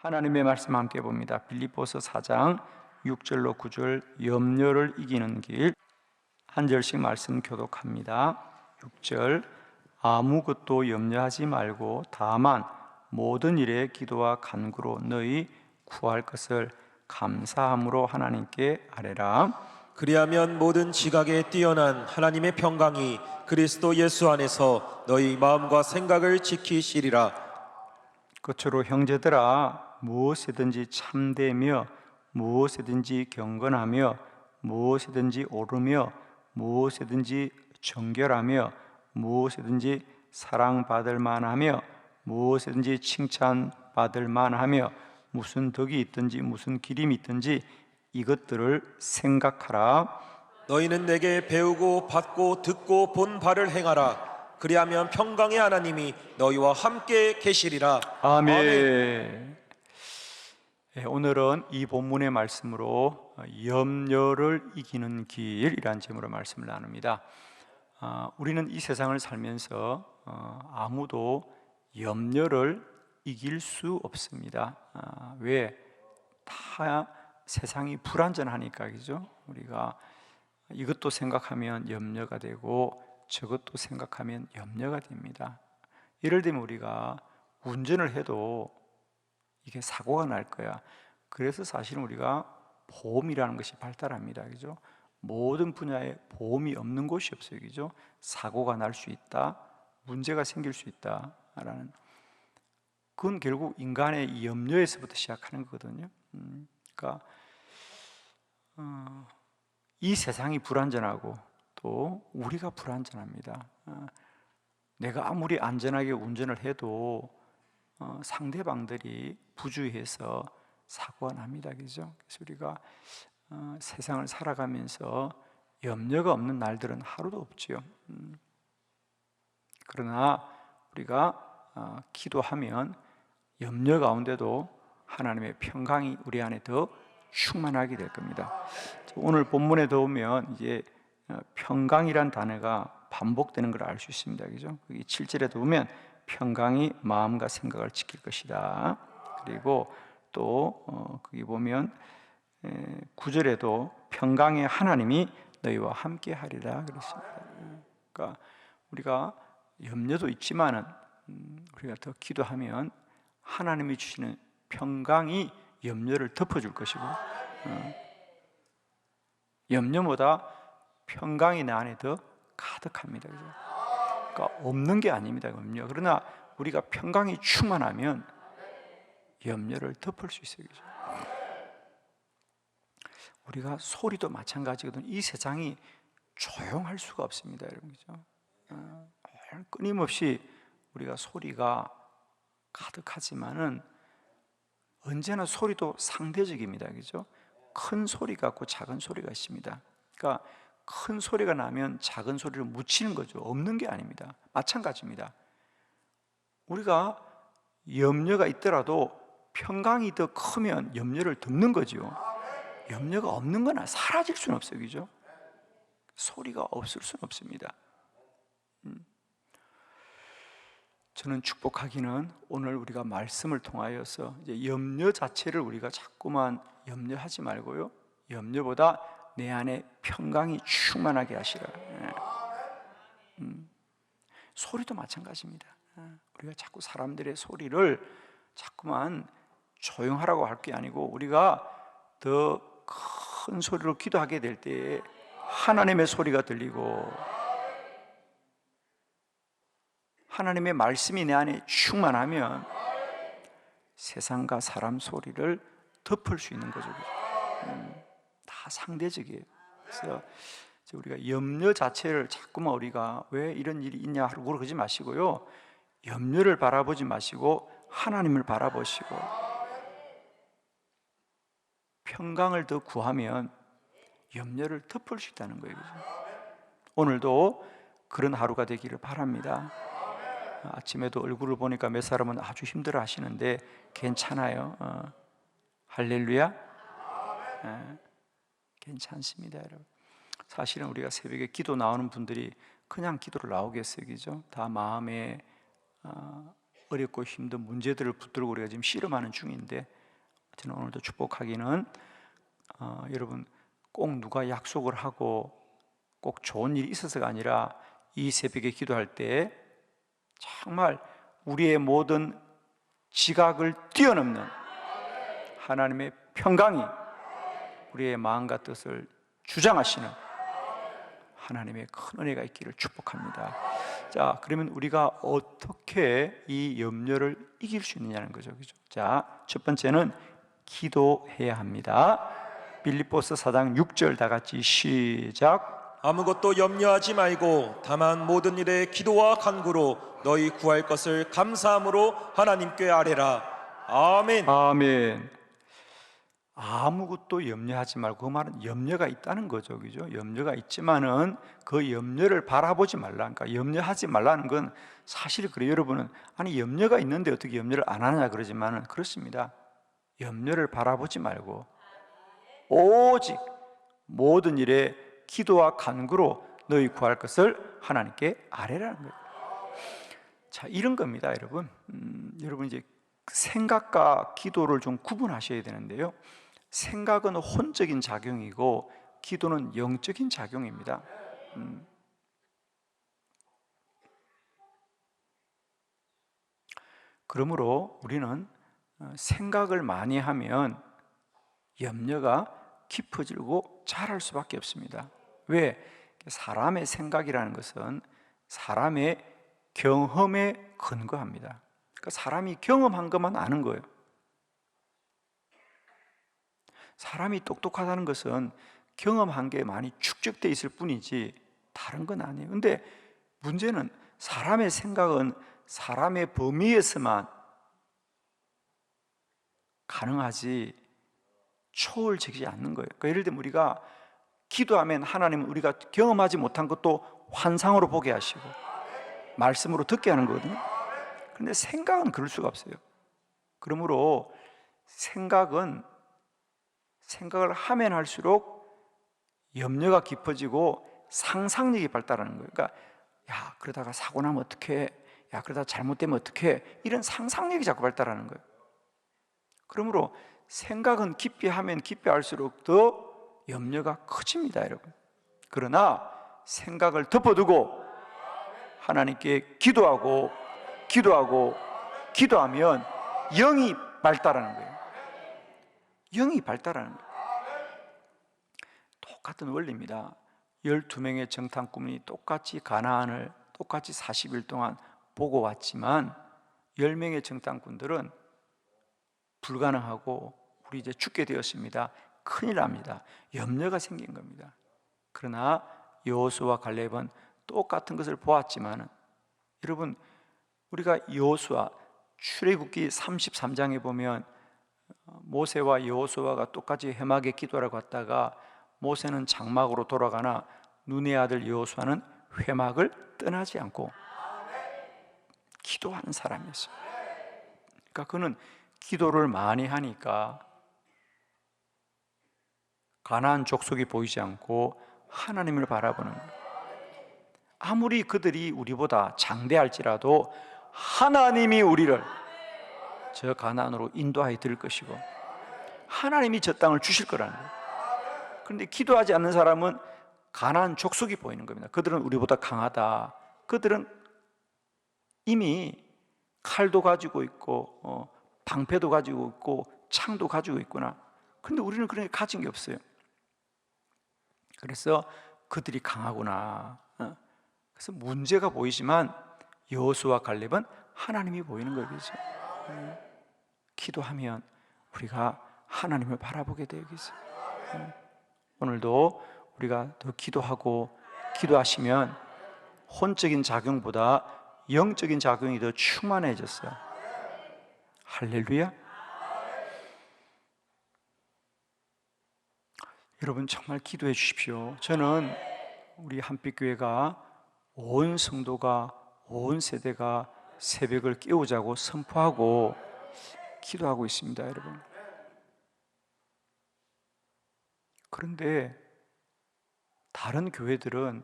하나님의 말씀 함께 봅니다. 빌립보서 4장 6절로 9절, 염려를 이기는 길. 한 절씩 말씀 교독합니다. 6절, 아무것도 염려하지 말고 다만 모든 일에 기도와 간구로 너희 구할 것을 감사함으로 하나님께 아뢰라. 그리하면 모든 지각에 뛰어난 하나님의 평강이 그리스도 예수 안에서 너희 마음과 생각을 지키시리라. 끝으로 형제들아, 무엇이든지 참되며 무엇이든지 경건하며 무엇이든지 옳으며 무엇이든지 정결하며 무엇이든지 사랑받을 만하며 무엇이든지 칭찬받을 만하며 무슨 덕이 있든지 무슨 기림이 있든지 이것들을 생각하라. 너희는 내게 배우고 받고 듣고 본 바를 행하라. 그리하면 평강의 하나님이 너희와 함께 계시리라. 아멘. 오늘은 이 본문의 말씀으로 염려를 이기는 길이라는 제목으로 말씀을 나눕니다. 우리는 이 세상을 살면서 아무도 염려를 이길 수 없습니다. 왜? 다 세상이 불안전하니까, 그죠? 우리가 이것도 생각하면 염려가 되고 저것도 생각하면 염려가 됩니다. 예를 들면 우리가 운전을 해도 이게 사고가 날 거야. 그래서 사실은 우리가 보험이라는 것이 발달합니다. 그죠? 모든 분야에 보험이 없는 곳이 없어요. 그죠? 사고가 날 수 있다, 문제가 생길 수 있다라는, 그건 결국 인간의 이 염려에서부터 시작하는 거거든요. 그러니까 이 세상이 불안전하고 또 우리가 불안전합니다. 내가 아무리 안전하게 운전을 해도 상대방들이 부주의해서 사고가 납니다. 그죠? 그래서 우리가 세상을 살아가면서 염려가 없는 날들은 하루도 없지요. 그러나 우리가 기도하면 염려 가운데도 하나님의 평강이 우리 안에 더 충만하게 될 겁니다. 오늘 본문에 보면 이제 평강이란 단어가 반복되는 걸 알 수 있습니다. 그죠? 7절에도 보면 평강이 마음과 생각을 지킬 것이다. 그리고 또 거기 보면 9절에도 평강의 하나님이 너희와 함께 하리라 그랬습니다. 그러니까 우리가 염려도 있지만은 우리가 더 기도하면 하나님이 주시는 평강이 염려를 덮어줄 것이고, 염려보다 평강이 내 안에 더 가득합니다. 그죠? 그러니까 없는 게 아닙니다, 염려. 그러나 우리가 평강이 충만하면 염려를 덮을 수 있어요. 그죠? 우리가 소리도 마찬가지거든요. 이 세상이 조용할 수가 없습니다, 여러분. 그죠? 끊임없이 우리가 소리가 가득하지만은 언제나 소리도 상대적입니다. 그죠? 큰 소리가 있고 작은 소리가 있습니다. 그러니까 큰 소리가 나면 작은 소리를 묻히는 거죠. 없는 게 아닙니다. 마찬가지입니다. 우리가 염려가 있더라도 평강이 더 크면 염려를 덮는 거죠. 염려가 없는 건 사라질 수는 없어요. 그죠? 소리가 없을 수는 없습니다. 저는 축복하기는 오늘 우리가 말씀을 통하여서 이제 염려 자체를 우리가 자꾸만 염려하지 말고요, 염려보다 내 안에 평강이 충만하게 하시라. 소리도 마찬가지입니다. 우리가 자꾸 사람들의 소리를 자꾸만 조용하라고 할 게 아니고, 우리가 더 큰 소리로 기도하게 될 때에 하나님의 소리가 들리고 하나님의 말씀이 내 안에 충만하면 세상과 사람 소리를 덮을 수 있는 거죠. 다 상대적이에요. 그래서 우리가 염려 자체를 자꾸만 우리가 왜 이런 일이 있냐 하고 그러지 마시고요, 염려를 바라보지 마시고 하나님을 바라보시고 평강을 더 구하면 염려를 덮을 수 있다는 거예요. 그죠? 오늘도 그런 하루가 되기를 바랍니다. 아침에도 얼굴을 보니까 몇 사람은 아주 힘들어 하시는데 괜찮아요. 할렐루야. 괜찮습니다, 여러분. 사실은 우리가 새벽에 기도 나오는 분들이 그냥 기도를 나오겠어요. 그죠? 다 마음에 어렵고 힘든 문제들을 붙들고 우리가 지금 씨름하는 중인데, 저는 오늘도 축복하기는 여러분 꼭 누가 약속을 하고 꼭 좋은 일이 있어서가 아니라 이 새벽에 기도할 때 정말 우리의 모든 지각을 뛰어넘는 하나님의 평강이 우리의 마음과 뜻을 주장하시는 하나님의 큰 은혜가 있기를 축복합니다. 자, 그러면 우리가 어떻게 이 염려를 이길 수 있느냐는 거죠, 그죠? 자, 첫 번째는 기도해야 합니다. 빌립보서 4장 6절 다 같이 시작. 아무것도 염려하지 말고 다만 모든 일에 기도와 간구로 너희 구할 것을 감사함으로 하나님께 아뢰라. 아멘. 아멘. 아무것도 염려하지 말고, 그 말은 염려가 있다는 거죠, 그죠? 염려가 있지만은 그 염려를 바라보지 말라. 그러니까 염려하지 말라는 건 사실 그래요. 여러분은 아니 염려가 있는데 어떻게 염려를 안 하느냐 그러지만은 그렇습니다. 염려를 바라보지 말고 오직 모든 일에 기도와 간구로 너희 구할 것을 하나님께 아뢰라는 거예요. 자, 이런 겁니다, 여러분. 여러분 이제 생각과 기도를 좀 구분하셔야 되는데요. 생각은 혼적인 작용이고 기도는 영적인 작용입니다. 그러므로 우리는 생각을 많이 하면 염려가 깊어지고 자랄 수밖에 없습니다. 왜? 사람의 생각이라는 것은 사람의 경험에 근거합니다. 그러니까 사람이 경험한 것만 아는 거예요. 사람이 똑똑하다는 것은 경험한 게 많이 축적되어 있을 뿐이지 다른 건 아니에요. 근데 문제는 사람의 생각은 사람의 범위에서만 가능하지 초월적이지 않는 거예요. 그러니까 예를 들면 우리가 기도하면 하나님은 우리가 경험하지 못한 것도 환상으로 보게 하시고 말씀으로 듣게 하는 거거든요. 그런데 생각은 그럴 수가 없어요. 그러므로 생각을 하면 할수록 염려가 깊어지고 상상력이 발달하는 거예요. 그러니까 야, 그러다가 사고 나면 어떡해? 야, 그러다가 잘못되면 어떡해? 이런 상상력이 자꾸 발달하는 거예요. 그러므로 생각은 깊이 하면 깊이 할수록 더 염려가 커집니다, 여러분. 그러나 생각을 덮어두고 하나님께 기도하면 영이 발달하는 거예요. 영이 발달하는 거예요. 똑같은 원리입니다. 12명의 정탐꾼이 똑같이 가나안을 똑같이 40일 동안 보고 왔지만 10명의 정탐꾼들은 불가능하고 우리 이제 죽게 되었습니다. 큰일 납니다. 염려가 생긴 겁니다. 그러나 여호수아와 갈렙은 똑같은 것을 보았지만, 여러분 우리가 여호수아 출애굽기 33장에 보면 모세와 여호수아가 똑같이 회막에 기도하러 갔다가 모세는 장막으로 돌아가나 눈의 아들 여호수아는 회막을 떠나지 않고 기도하는 사람이었어요. 그러니까 그는 기도를 많이 하니까 가나안 족속이 보이지 않고 하나님을 바라보는 거예요. 아무리 그들이 우리보다 장대할지라도 하나님이 우리를 저 가나안으로 인도하여 드릴 것이고 하나님이 저 땅을 주실 거라는 거예요. 그런데 기도하지 않는 사람은 가나안 족속이 보이는 겁니다. 그들은 우리보다 강하다. 그들은 이미 칼도 가지고 있고 방패도 가지고 있고 창도 가지고 있구나. 그런데 우리는 그런 게 가진 게 없어요. 그래서 그들이 강하구나. 그래서 문제가 보이지만 여호수아와 갈렙은 하나님이 보이는 거예요. 그렇죠? 기도하면 우리가 하나님을 바라보게 되겠어요. 오늘도 우리가 더 기도하시면 혼적인 작용보다 영적인 작용이 더 충만해졌어요. 할렐루야. 여러분 정말 기도해 주십시오. 저는 우리 한빛교회가 온 성도가 온 세대가 새벽을 깨우자고 선포하고 기도하고 있습니다, 여러분. 그런데 다른 교회들은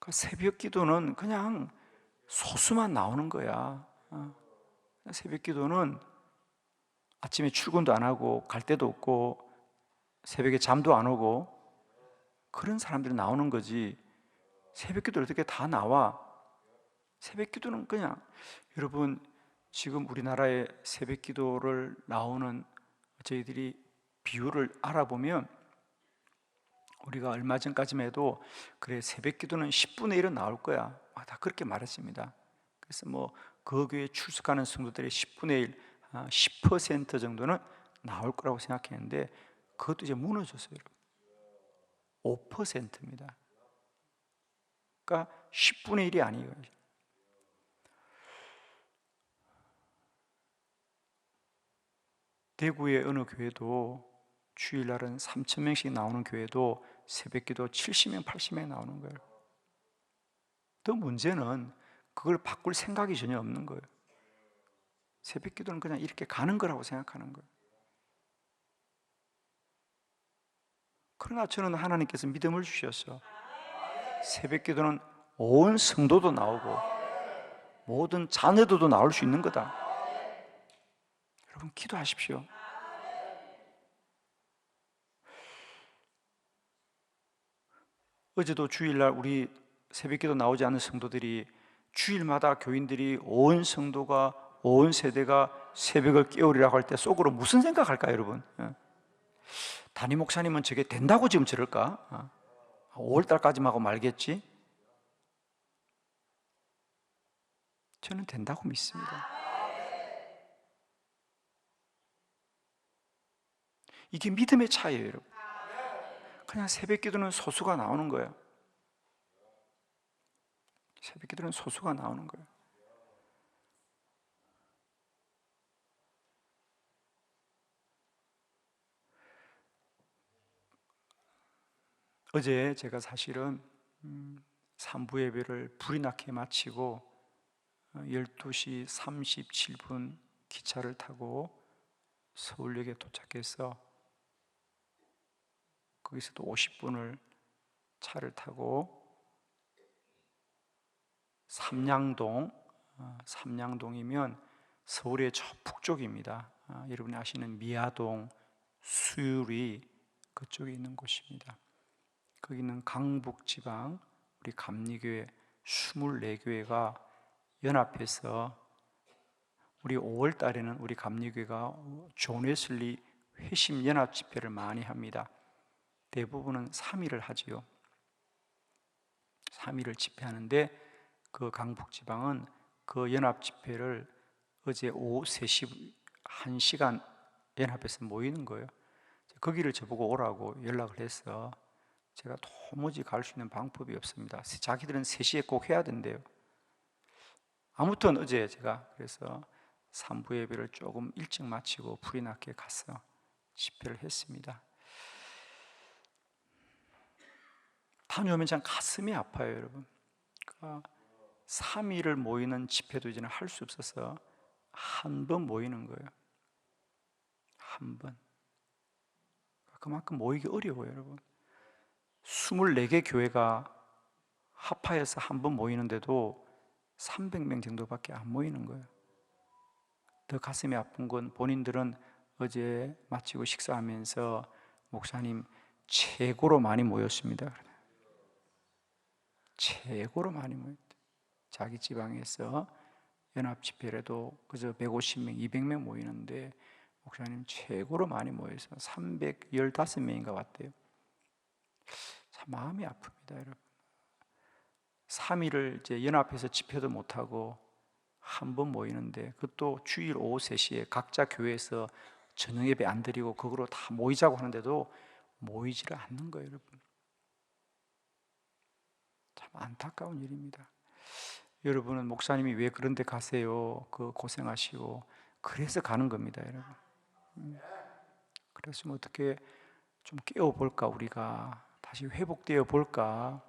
새벽 기도는 그냥 소수만 나오는 거야. 새벽 기도는 아침에 출근도 안 하고 갈 데도 없고 새벽에 잠도 안 오고 그런 사람들이 나오는 거지. 새벽 기도를 어떻게 다 나와? 새벽 기도는 그냥, 여러분 지금 우리나라의 새벽 기도를 나오는 저희들이 비율을 알아보면 우리가 얼마 전까지만 해도 그래 새벽 기도는 10분의 1은 나올 거야, 다 그렇게 말했습니다. 그래서 뭐 그 교회에 출석하는 성도들의 10분의 1, 10% 정도는 나올 거라고 생각했는데 그것도 이제 무너졌어요. 5%입니다. 그러니까 10분의 1이 아니에요. 대구의 어느 교회도 주일날은 3,000명씩 나오는 교회도 새벽기도 70명, 80명 나오는 거예요. 더 문제는 그걸 바꿀 생각이 전혀 없는 거예요. 새벽기도는 그냥 이렇게 가는 거라고 생각하는 거예요. 그러나 저는 하나님께서 믿음을 주셨어. 새벽기도는 온 성도도 나오고 모든 자녀들도 나올 수 있는 거다. 여러분 기도하십시오. 어제도 주일날 우리 새벽기도 나오지 않는 성도들이 주일마다 교인들이 온 성도가 온 세대가 새벽을 깨우리라고 할 때 속으로 무슨 생각할까요, 여러분? 담임 목사님은 저게 된다고 지금 저럴까? 5월달까지만 하고 말겠지? 저는 된다고 믿습니다. 이게 믿음의 차이예요, 여러분. 그냥 새벽기도는 소수가 나오는 거예요. 새벽기도는 소수가 나오는 거예요. 어제 제가 사실은 3부 예배를 불이 나게 마치고 12시 37분 기차를 타고 서울역에 도착해서 거기서도 50분을 차를 타고 삼양동이면 서울의 저 북쪽입니다. 여러분이 아시는 미아동, 수유리 그쪽에 있는 곳입니다. 거기는 강북지방 우리 감리교회 24교회가 연합해서 우리 5월 달에는 우리 감리교회가 존 웨슬리 회심 연합 집회를 많이 합니다. 대부분은 3일을 하지요. 3일을 집회하는데 그 강북지방은 그 연합 집회를 어제 오후 3시 1시간 연합해서 모이는 거예요. 거기를 저보고 오라고 연락을 해서 제가 도무지 갈 수 있는 방법이 없습니다. 자기들은 3시에 꼭 해야 된대요. 아무튼 어제 제가 그래서 3부 예배를 조금 일찍 마치고 불이 나게 가서 집회를 했습니다. 다녀오면 참 가슴이 아파요, 여러분. 그러니까 3일을 모이는 집회도 이제는 할 수 없어서 한 번 모이는 거예요. 한 번. 그만큼 모이기 어려워요, 여러분. 24개 교회가 합하여서 한 번 모이는데도 300명 정도밖에 안 모이는 거예요. 더 가슴이 아픈 건 본인들은 어제 마치고 식사하면서 목사님 최고로 많이 모였습니다. 최고로 많이 모였다. 자기 지방에서 연합 집회라도 그저 150명, 200명 모이는데 목사님 최고로 많이 모여서 315명인가 왔대요. 참 마음이 아픕니다, 여러분. 3일을 이제 연합해서 집회도 못하고 한 번 모이는데 그것도 주일 오후 3시에 각자 교회에서 저녁 예배 안 드리고 그거로 다 모이자고 하는데도 모이지를 않는 거예요, 여러분. 참 안타까운 일입니다. 여러분은 목사님이 왜 그런 데 가세요? 그 고생하시고 그래서 가는 겁니다, 여러분. 그랬으면 어떻게 좀 깨워볼까, 우리가 다시 회복되어 볼까.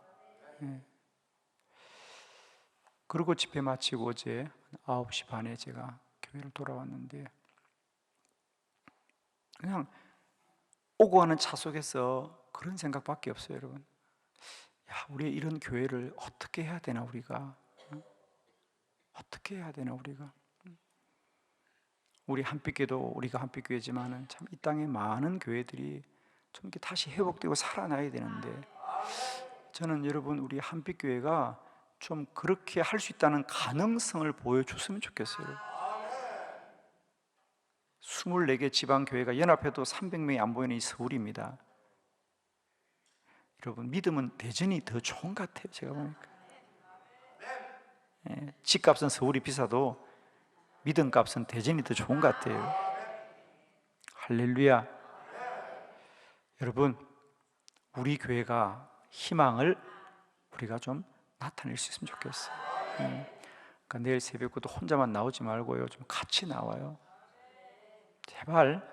그리고 집회 마치고 어제 9시 반에 제가 교회를 돌아왔는데 그냥 오고 가는 차 속에서 그런 생각밖에 없어요, 여러분. 야, 우리 이런 교회를 어떻게 해야 되나, 우리가? 어떻게 해야 되나, 우리가? 우리 한빛교회도 우리가 한빛교회지만은 참 이 땅에 많은 교회들이 좀 이렇게 다시 회복되고 살아나야 되는데, 저는 여러분 우리 한빛교회가 좀 그렇게 할 수 있다는 가능성을 보여줬으면 좋겠어요. 24개 지방교회가 연합해도 300명이 안 보이는 이 서울입니다. 여러분, 믿음은 대전이 더 좋은 것 같아요. 제가 보니까 집값은 서울이 비싸도 믿음값은 대전이 더 좋은 것 같아요. 할렐루야. 여러분, 우리 교회가 희망을 우리가 좀 나타낼 수 있으면 좋겠어요. 그러니까 내일 새벽부터 혼자만 나오지 말고요, 좀 같이 나와요. 제발.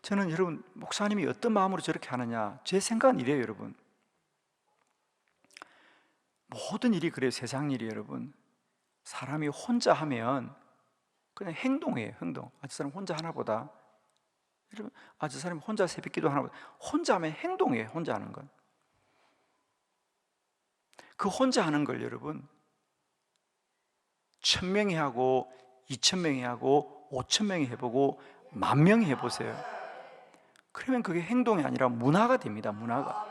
저는 여러분, 목사님이 어떤 마음으로 저렇게 하느냐, 제 생각은 이래요. 여러분, 모든 일이 그래요. 세상 일이 여러분, 사람이 혼자 하면 그냥 행동이에요. 행동. 아, 저 사람 혼자 하나 보다. 여러분, 아, 저 사람이 혼자 새벽기도 하나 보다. 혼자 하면 행동이에요. 혼자 하는 건. 그 혼자 하는 걸 여러분, 1000명이 하고 2000명이 하고 5000명이 해보고 10,000명이 해보세요. 그러면 그게 행동이 아니라 문화가 됩니다. 문화가.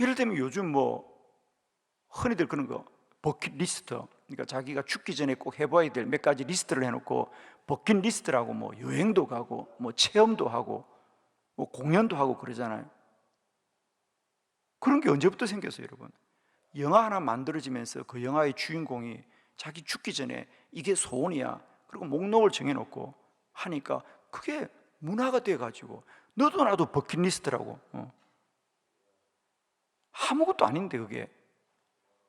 예를 들면 요즘 뭐 흔히들 그런 거, 버킷리스트, 그러니까 자기가 죽기 전에 꼭 해봐야 될 몇 가지 리스트를 해놓고 버킷리스트라고 뭐 여행도 가고 뭐 체험도 하고 뭐 공연도 하고 그러잖아요. 그런 게 언제부터 생겼어요, 여러분? 영화 하나 만들어지면서 그 영화의 주인공이 자기 죽기 전에 이게 소원이야, 그리고 목록을 정해놓고 하니까 그게 문화가 돼가지고 너도 나도 버킷리스트라고. 아무것도 아닌데 그게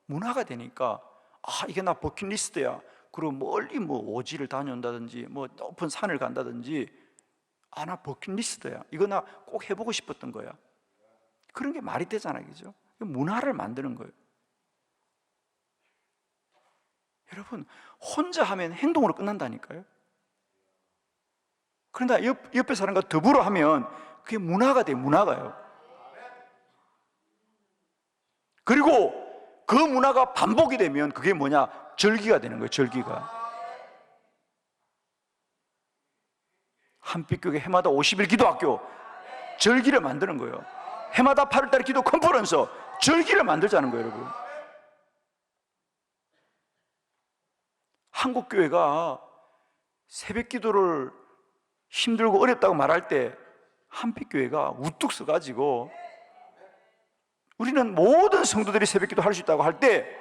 문화가 되니까, 아, 이게 나 버킷리스트야. 그리고 멀리 뭐 오지를 다녀온다든지 뭐 높은 산을 간다든지, 아, 나 버킷리스트야. 이거 나 꼭 해보고 싶었던 거야. 그런 게 말이 되잖아요, 그죠? 문화를 만드는 거예요. 여러분, 혼자 하면 행동으로 끝난다니까요. 그런데 옆에 사람과 더불어 하면 그게 문화가 돼요. 문화가요. 그리고 그 문화가 반복이 되면 그게 뭐냐? 절기가 되는 거예요. 절기가. 한빛교회 해마다 50일 기도학교 절기를 만드는 거예요. 해마다 8월달에 기도 컨퍼런스 절기를 만들자는 거예요, 여러분. 한국교회가 새벽 기도를 힘들고 어렵다고 말할 때 한빛교회가 우뚝 서가지고 우리는 모든 성도들이 새벽 기도 할 수 있다고 할 때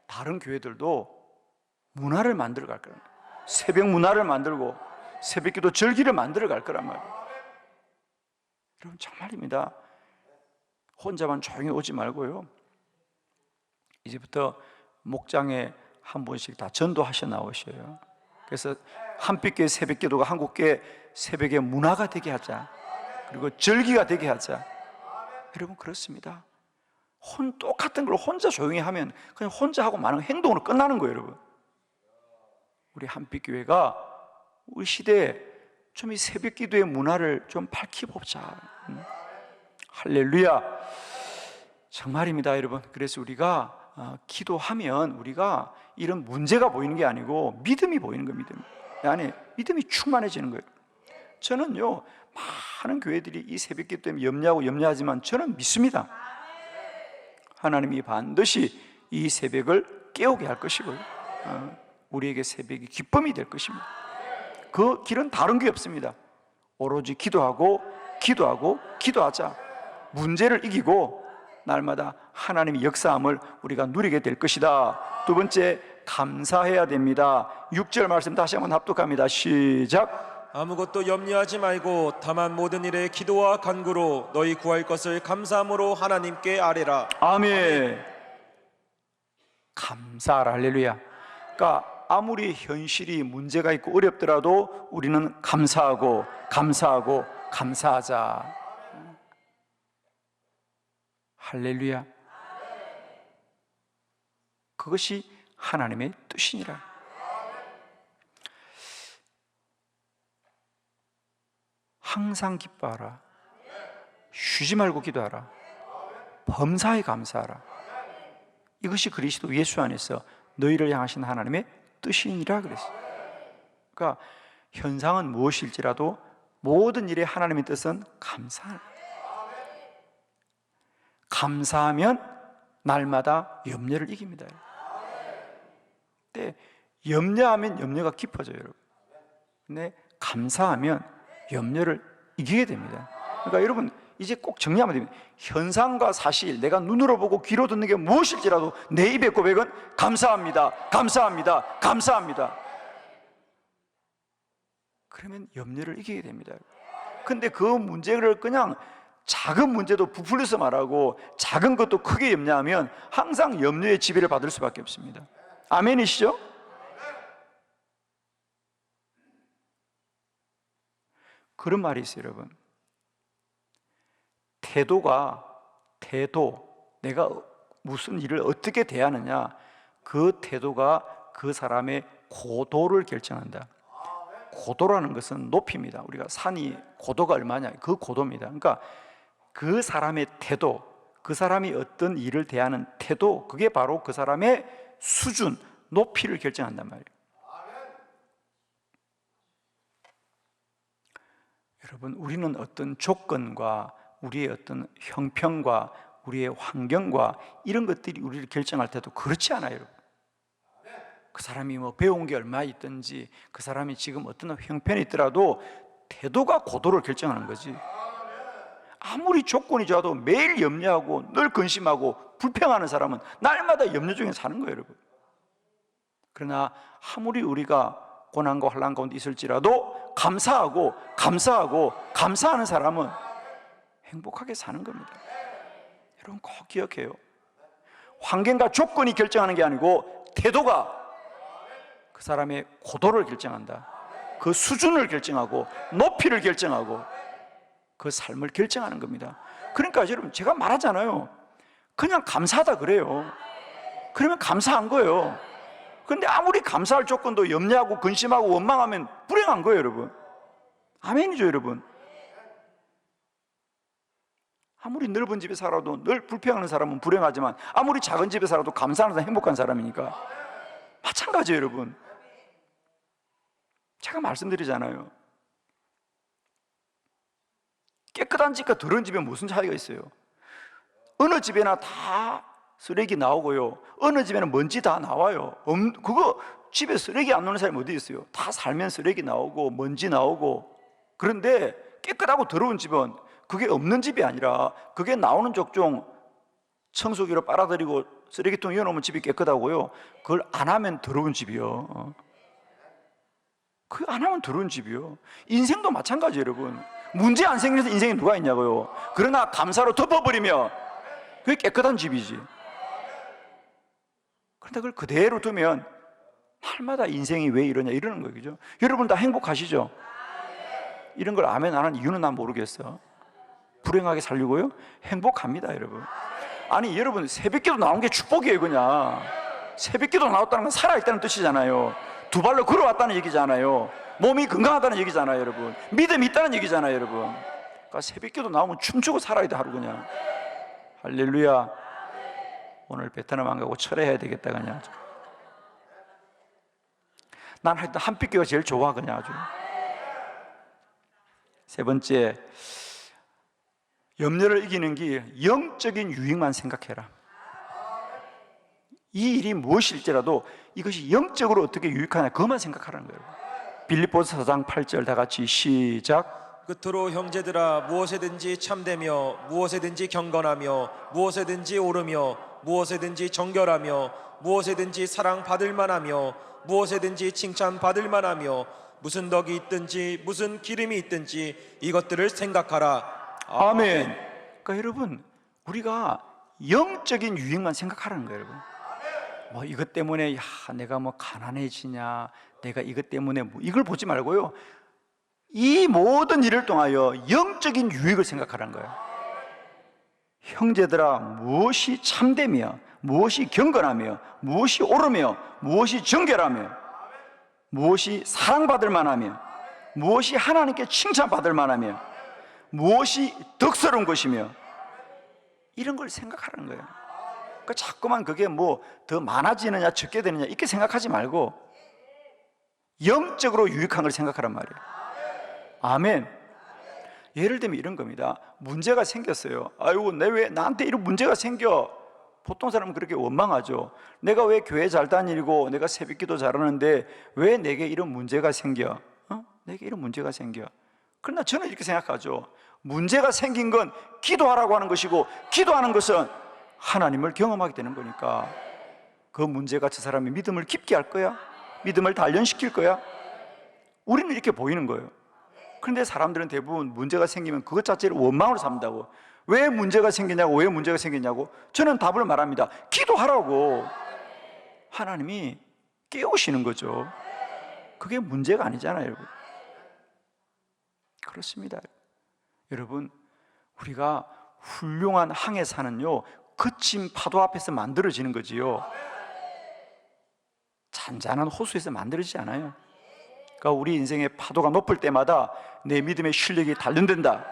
다른 교회들도 문화를 만들어 갈 거란 말이에요. 새벽 문화를 만들고 새벽 기도 절기를 만들어 갈 거란 말이에요. 여러분, 정말입니다. 혼자만 조용히 오지 말고요, 이제부터 목장에 한 분씩 다 전도하셔 나오셔요. 그래서 한빛교회 새벽 기도가 한국교회 새벽의 문화가 되게 하자, 그리고 절기가 되게 하자. 여러분, 그렇습니다. 똑같은 걸 혼자 조용히 하면 그냥 혼자 하고 마는 행동으로 끝나는 거예요, 여러분. 우리 한빛교회가 우리 시대에 좀 이 새벽 기도의 문화를 좀 밝혀보자. 할렐루야. 정말입니다, 여러분. 그래서 우리가 기도하면 우리가 이런 문제가 보이는 게 아니고 믿음이 보이는 거예요. 믿음이 충만해지는 거예요. 저는요, 많은 교회들이 이 새벽 기도 때문에 염려하지만 저는 믿습니다. 하나님이 반드시 이 새벽을 깨우게 할 것이고요, 우리에게 새벽이 기쁨이 될 것입니다. 그 길은 다른 게 없습니다. 오로지 기도하고 기도하자. 문제를 이기고 날마다 하나님의 역사함을 우리가 누리게 될 것이다. 두 번째, 감사해야 됩니다. 6절 말씀 다시 한번 합독합니다. 시작. 아무것도 염려하지 말고 다만 모든 일에 기도와 간구로 너희 구할 것을 감사함으로 하나님께 아뢰라. 아멘. 감사하라. 할렐루야. 그러니까 아무리 현실이 문제가 있고 어렵더라도 우리는 감사하고 감사하자. 할렐루야. 그것이 하나님의 뜻이니라. 항상 기뻐하라. 쉬지 말고 기도하라. 범사에 감사하라. 이것이 그리스도 예수 안에서 너희를 향하신 하나님의 뜻이니라 그랬어요. 그러니까 현상은 무엇일지라도 모든 일에 하나님의 뜻은 감사하는 거예요. 감사하면 날마다 염려를 이깁니다. 근데 염려하면 염려가 깊어져요, 여러분. 근데 감사하면 염려를 이기게 됩니다. 그러니까 여러분 이제 꼭 정리하면 됩니다. 현상과 사실, 내가 눈으로 보고 귀로 듣는 게 무엇일지라도 내 입의 고백은 감사합니다, 감사합니다, 감사합니다. 그러면 염려를 이기게 됩니다. 근데 그 문제를 그냥 작은 문제도 부풀려서 말하고 작은 것도 크게 염려하면 항상 염려의 지배를 받을 수밖에 없습니다. 아멘이시죠? 그런 말이 있어요, 여러분. 내가 무슨 일을 어떻게 대하느냐, 그 태도가 그 사람의 고도를 결정한다. 고도라는 것은 높이입니다. 우리가 산이 고도가 얼마냐, 그 고도입니다. 그러니까 그 사람의 태도, 그 사람이 어떤 일을 대하는 태도, 그게 바로 그 사람의 수준, 높이를 결정한단 말이에요. 여러분, 우리는 어떤 조건과 우리의 어떤 형편과 우리의 환경과 이런 것들이 우리를 결정할 때도 그렇지 않아요, 여러분. 그 사람이 뭐 배운 게 얼마 있든지, 그 사람이 지금 어떤 형편이 있더라도 태도가 고도를 결정하는 거지. 아무리 조건이 좋아도 매일 염려하고 늘 근심하고 불평하는 사람은 날마다 염려 중에 사는 거예요, 여러분. 그러나 아무리 우리가 고난과 환난 가운데 있을지라도 감사하고 감사하는 사람은 행복하게 사는 겁니다. 여러분 꼭 기억해요. 환경과 조건이 결정하는 게 아니고 태도가 그 사람의 고도를 결정한다. 그 수준을 결정하고 높이를 결정하고 그 삶을 결정하는 겁니다. 그러니까 여러분, 제가 말하잖아요. 그냥 감사하다 그래요. 그러면 감사한 거예요. 그런데 아무리 감사할 조건도 염려하고 근심하고 원망하면 불행한 거예요, 여러분. 아멘이죠, 여러분. 아무리 넓은 집에 살아도 늘 불평하는 사람은 불행하지만 아무리 작은 집에 살아도 감사하는 사람은 행복한 사람이니까 마찬가지예요, 여러분. 제가 말씀드리잖아요. 깨끗한 집과 더러운 집에 무슨 차이가 있어요? 어느 집에나 다 쓰레기 나오고요, 어느 집에는 먼지 다 나와요. 그거 집에 쓰레기 안 나오는 사람이 어디 있어요? 다 살면 쓰레기 나오고 먼지 나오고. 그런데 깨끗하고 더러운 집은 그게 없는 집이 아니라 그게 나오는 족종 청소기로 빨아들이고 쓰레기통 이어놓으면 집이 깨끗하고요, 그걸 안 하면 더러운 집이요. 그거 안 하면 더러운 집이요. 인생도 마찬가지예요, 여러분. 문제 안 생겨서 인생에 누가 있냐고요. 그러나 감사로 덮어버리면 그게 깨끗한 집이지. 그런데 그걸 그대로 두면 날마다 인생이 왜 이러냐 이러는 거예요, 그죠? 여러분 다 행복하시죠? 이런 걸 아멘 안 하는 이유는 난 모르겠어. 불행하게 살려고요? 행복합니다, 여러분. 아니 여러분, 새벽기도 나온 게 축복이에요. 그냥 새벽기도 나왔다는 건 살아있다는 뜻이잖아요. 두 발로 걸어왔다는 얘기잖아요. 몸이 건강하다는 얘기잖아요, 여러분. 믿음이 있다는 얘기잖아요, 여러분. 그러니까 새벽기도 나오면 춤추고 살아야 돼, 하루 그냥. 할렐루야. 오늘 베트남 안 가고 철회해야 되겠다 그냥. 난 하여튼 한빛교가 제일 좋아 그냥 아주. 세 번째, 염려를 이기는 길, 영적인 유익만 생각해라. 이 일이 무엇일지라도 이것이 영적으로 어떻게 유익하냐 그것만 생각하라는 거예요. 빌립보서 4장 8절 다 같이 시작. 끝으로 형제들아, 무엇에든지 참되며 무엇에든지 경건하며 무엇에든지 옳으며 무엇에든지 정결하며 무엇에든지 사랑받을 만하며 무엇에든지 칭찬받을 만하며 무슨 덕이 있든지 무슨 기름이 있든지 이것들을 생각하라. 아멘. 그러니까 여러분, 우리가 영적인 유익만 생각하라는 거예요, 여러분. 뭐 이것 때문에 내가 뭐 가난해지냐, 내가 이것 때문에 뭐 이걸 보지 말고요, 이 모든 일을 통하여 영적인 유익을 생각하라는 거예요. 형제들아, 무엇이 참되며 무엇이 경건하며 무엇이 옳으며 무엇이 정결하며 무엇이 사랑받을 만하며 무엇이 하나님께 칭찬받을 만하며 무엇이 덕스러운 것이며 이런 걸 생각하라는 거예요. 그 자꾸만 그게 뭐 더 많아지느냐 적게 되느냐 이렇게 생각하지 말고 영적으로 유익한 걸 생각하란 말이에요. 아멘. 예를 들면 이런 겁니다. 문제가 생겼어요. 아이고, 왜 나한테 이런 문제가 생겨? 보통 사람은 그렇게 원망하죠. 내가 왜 교회 잘 다니고 내가 새벽기도 잘하는데 왜 내게 이런 문제가 생겨? 내게 이런 문제가 생겨. 그러나 저는 이렇게 생각하죠. 문제가 생긴 건 기도하라고 하는 것이고, 기도하는 것은 하나님을 경험하게 되는 거니까 그 문제가 저 사람의 믿음을 깊게 할 거야? 믿음을 단련시킬 거야? 우리는 이렇게 보이는 거예요. 그런데 사람들은 대부분 문제가 생기면 그것 자체를 원망으로 삼는다고. 왜 문제가 생기냐고, 왜 문제가 생기냐고. 저는 답을 말합니다. 기도하라고. 하나님이 깨우시는 거죠. 그게 문제가 아니잖아요, 여러분. 그렇습니다. 여러분, 우리가 훌륭한 항해사는요, 거친 파도 앞에서 만들어지는 거지요, 잔잔한 호수에서 만들어지지 않아요. 그러니까 우리 인생의 파도가 높을 때마다 내 믿음의 실력이 단련된다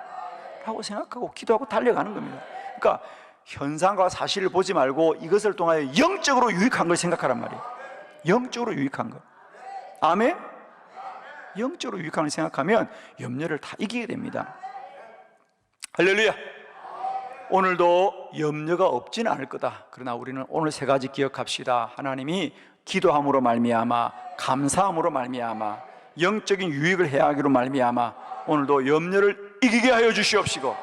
라고 생각하고 기도하고 달려가는 겁니다. 그러니까 현상과 사실을 보지 말고 이것을 통하여 영적으로 유익한 걸 생각하란 말이에요. 영적으로 유익한 거. 아멘? 영적으로 유익한 걸 생각하면 염려를 다 이기게 됩니다. 할렐루야. 오늘도 염려가 없지는 않을 거다. 그러나 우리는 오늘 세 가지 기억합시다. 하나님이 기도함으로 말미암아, 감사함으로 말미암아, 영적인 유익을 해하기로 말미암아 오늘도 염려를 이기게 하여 주시옵시고,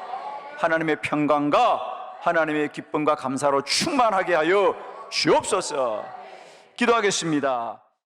하나님의 평강과 하나님의 기쁨과 감사로 충만하게 하여 주옵소서. 기도하겠습니다.